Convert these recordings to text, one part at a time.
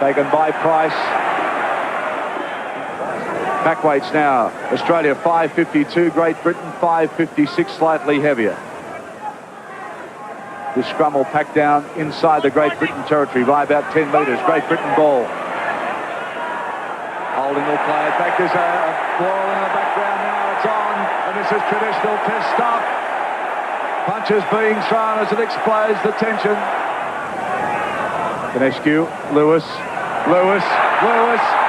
Taken by Price. Back weights now. Australia 5.52, Great Britain 5.56, slightly heavier. This scrum will pack down inside the Great Britain territory by about 10 metres. Great Britain ball. Holding will play it back. There's a ball in the background now. It's on, and this is traditional test stuff. Punches being thrown as it explodes the tension. Ionescu, Lewis,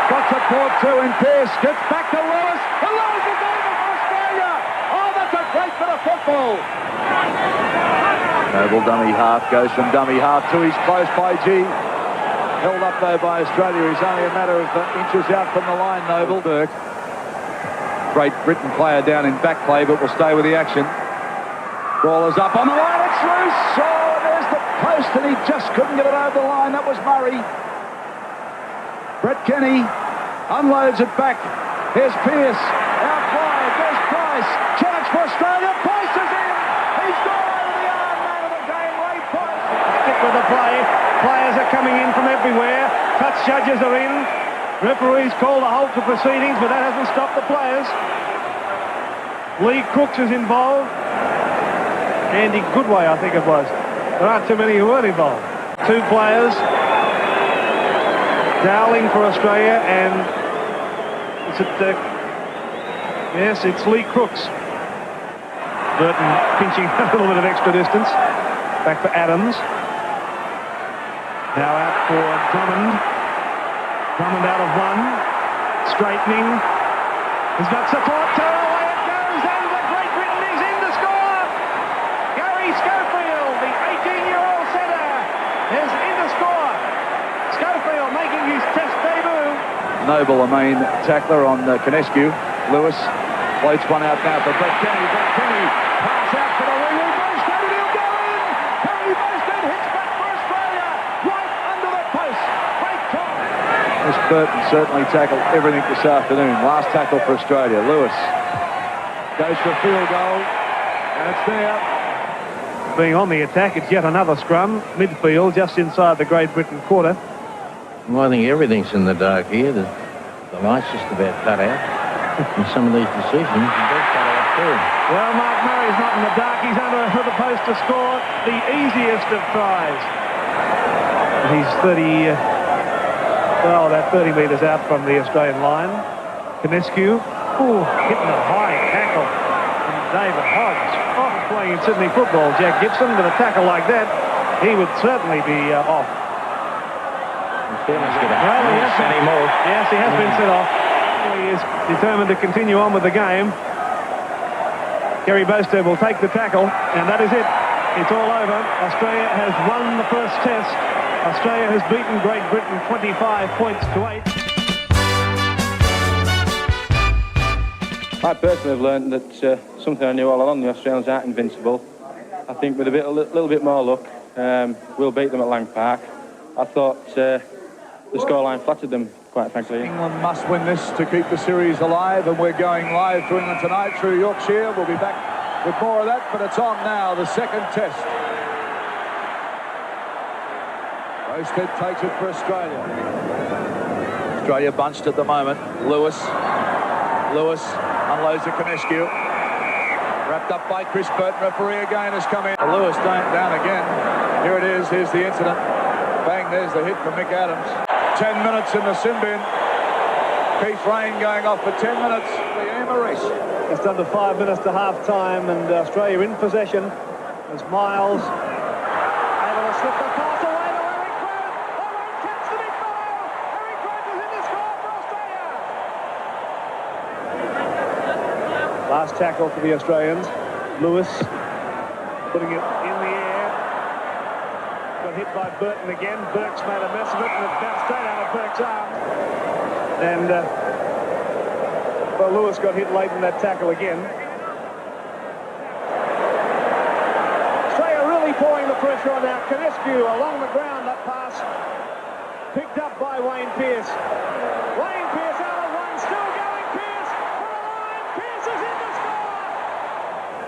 got support too in Pearce, gets back to Lewis, and Lewis is over for Australia! Oh, that's a great bit of football! Noble dummy half, goes from dummy half to his close by G. Held up though by Australia, he's only a matter of inches out from the line, Noble. Burke. Great Britain player down in back play, but will stay with the action. Ball is up on the line, it's loose! Oh, there's the post, and he just couldn't get it over the line. That was Murray. Brett Kenny unloads it back. Here's Pearce. Out wide. There's Price. Chance for Australia. Price is in. He's gone over the arm. Man of the game. Ray Price. Stick with the play. Players are coming in from everywhere. Touch judges are in. Referees called a halt to proceedings, but that hasn't stopped the players. Lee Crooks is involved. Andy Goodway, I think it was. There aren't too many who weren't involved. Two players. Dowling for Australia, and is it, yes, it's Lee Crooks. Burton pinching a little bit of extra distance. Back for Adams. Now out for Drummond. Drummond out of one. Straightening. He's got support. Away it goes, and the Great Britain is in to score. Gary Schofield, the 18-year-old centre, is in to score. Schofield making his test debut. Noble, a main tackler on Ionescu. Lewis floats one out now for Brett Kenny. Brett Kenny pass out for the wing. Boasted, he'll go in. Harry Boasted hits back for Australia. Right under the post. Great try. Miss Burton certainly tackled everything this afternoon. Last tackle for Australia. Lewis goes for a field goal, and it's there. Being on the attack, it's yet another scrum. Midfield, just inside the Great Britain quarter. Well, I think everything's in the dark here. The light's just about cut out. And some of these decisions, they're cut out too. Well, Mark Murray's not in the dark. He's under the post to score the easiest of tries. He's 30, well, about 30 metres out from the Australian line. Ionescu, hitting a high tackle from David Hodge. Playing in Sydney football, Jack Gibson, with a tackle like that, he would certainly be off. Well, he has been anymore. Yes, he has been sent off. He is determined to continue on with the game. Kerry Boasted will take the tackle, and that is it. It's all over. Australia has won the first test. Australia has beaten Great Britain 25 points to 8. I personally have learned that something I knew all along: the Australians aren't invincible. I think with a little bit more luck, we'll beat them at Lang Park. I thought the scoreline flattered them, quite frankly. England must win this to keep the series alive, and we're going live to England tonight through Yorkshire. We'll be back with more of that, but it's on now, the second test. Boasted takes it for Australia. Australia bunched at the moment. Lewis unloads the Ionescu. Wrapped up by Chris Burton. Referee again has come in. Lewis down again. Here it is. Here's the incident. Bang, there's the hit from Mick Adams. 10 minutes in the sin bin. Keith Rain going off for 10 minutes. The Maurice. Just under 5 minutes to half-time, and Australia in possession as Miles able to slip the pass away to Eric Grant. Owen tips the big fellow. Eric Grant is in to score for Australia. Last tackle for the Australians. Lewis putting it in the air. Got hit by Burton again. Burke's made a mess of it, and it bounced straight out of Burke's arm. And well, Lewis got hit late in that tackle again. Australia really pouring the pressure on now. Ionescu along the ground, that pass picked up by Wayne Pearce. Wayne Pearce out of one, still going. Pearce for the line. Pearce is in to score.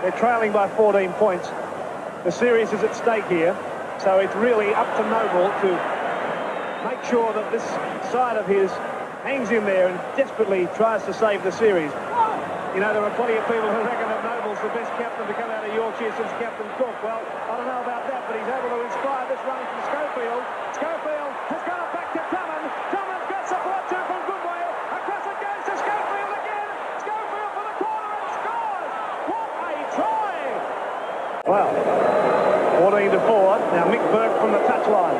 They're trailing by 14 points. The series is at stake here, so it's really up to Noble to make sure that this side of his hangs in there and desperately tries to save the series. You know, there are plenty of people who reckon that Noble's the best captain to come out of Yorkshire since Captain Cook. Well, I don't know about that, but he's able to inspire this run from Schofield. Schofield has got it back to Drummond. Drummond's got support too from Goodway. Across it goes to Schofield again. Schofield for the corner and scores. What a try! Well, 14-4. Now Mick Burke from the touchline.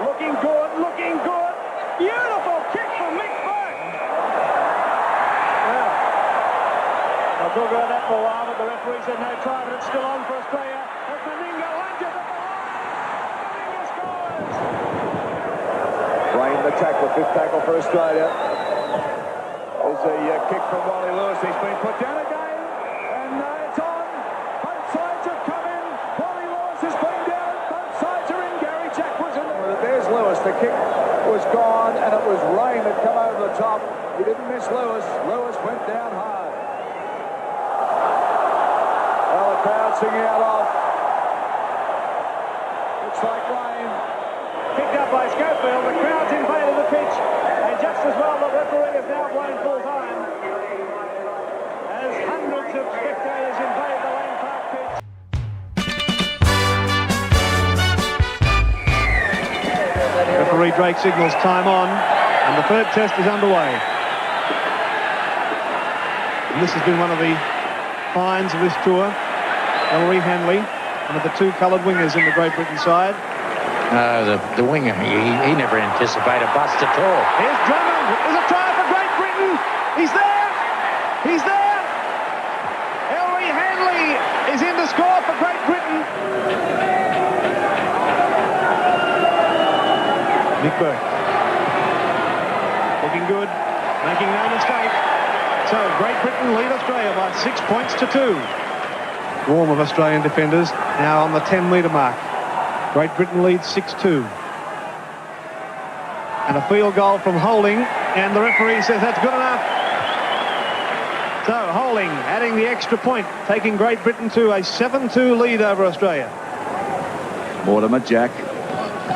Looking good, looking good. Beautiful kick from Mick Burke. Well, I'll talk about that for a while, but the referee said no try, but it's still on for Australia. As Meninga lunges at the line. Meninga scores. Rain the tackle, fifth tackle for Australia. There's a kick from Wally Lewis. He's been put down again, and it's on. Both sides have come in. Wally Lewis has been down. Both sides are in. Gary Jack was in. There's Lewis. The kick was gone, and it was Rain that come over the top. He didn't miss Lewis. Lewis went down hard. Well, the crowd singing out off. Looks like Rain. Picked up by Schofield. The crowd's invaded the pitch, and just as well the referee has now blown full time as hundreds of spectators invade the Lang Park pitch. Referee Drake signals time on, and the third test is underway. And this has been one of the finds of this tour. Ellery Hanley, one of the two coloured wingers in the Great Britain side. The winger, he never anticipated a bust at all. Here's Drummond. There's a try for Great Britain. He's there. He's there. Ellery Hanley is in to score for Great Britain. Mick Burke. Looking good. Making no mistake. So Great Britain lead Australia by 6 points to 2. Swarm of Australian defenders now on the 10-metre mark. Great Britain leads 6-2. And a field goal from Holding, and the referee says that's good enough. So Holding adding the extra point, taking Great Britain to a 7-2 lead over Australia. Mortimer, Jack.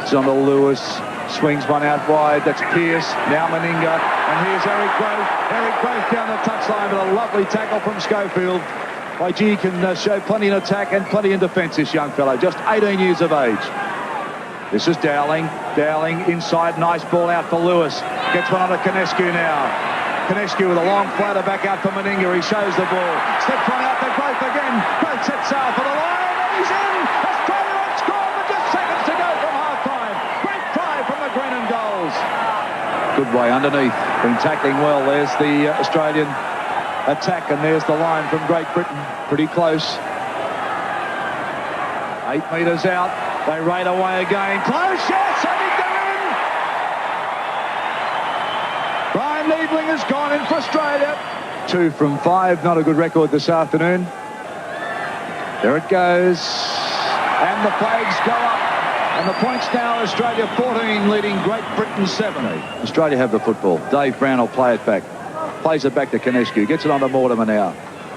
It's on to Lewis. Swings one out wide. That's Pearce. Now Meninga. And here's Eric Grove. Eric Grove down the touchline with a lovely tackle from Schofield. Why, gee, he can show plenty in attack and plenty in defence, this young fellow. Just 18 years of age. This is Dowling. Dowling inside. Nice ball out for Lewis. Gets one on to Canescu now. Canescu with a long flatter back out for Meninga. He shows the ball. Steps one out to Grove again. Grove sets sail for the line. And he's in. Australia on score with just seconds to go from half-time. Great try from the green and goals. Good way underneath. Been tackling well. There's the Australian attack, and there's the line from Great Britain. Pretty close. 8 metres out. They raid away again. Close, yes, I think they're in. Brian Niebling has gone in for Australia. 2 from 5, not a good record this afternoon. There it goes. And the flags go up. And the points now, Australia 14 leading Great Britain 7. Australia have the football. Dave Brown will play it back. Plays it back to Canescu. Gets it on to Mortimer now.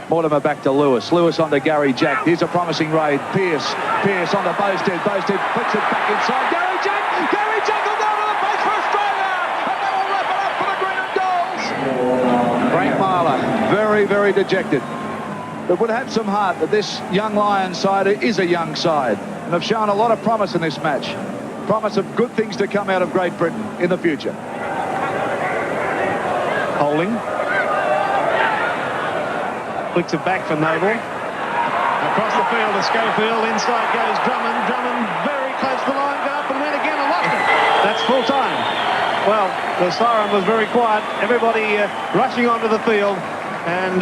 Mortimer back to Lewis. Lewis on to Gary Jack. Here's a promising raid. Pearce. Pearce on to Bosted. Bosted puts it back inside. Gary Jack. Gary Jack will go to the post for Australia. And they will wrap it up for the green and goals. Frank Marler, very, very dejected. But would have some heart that this young Lions side is a young side. And have shown a lot of promise in this match. Promise of good things to come out of Great Britain in the future. Holding. Flicks it back for Noble. Across the field to Schofield. Inside goes Drummond. Drummond very close to the line. Go up and then again and lost it. That's full time. Well, the siren was very quiet. Everybody rushing onto the field. And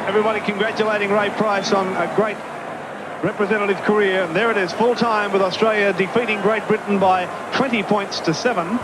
everybody congratulating Ray Price on a great representative career. And there it is, full time with Australia defeating Great Britain by 20 points to 7.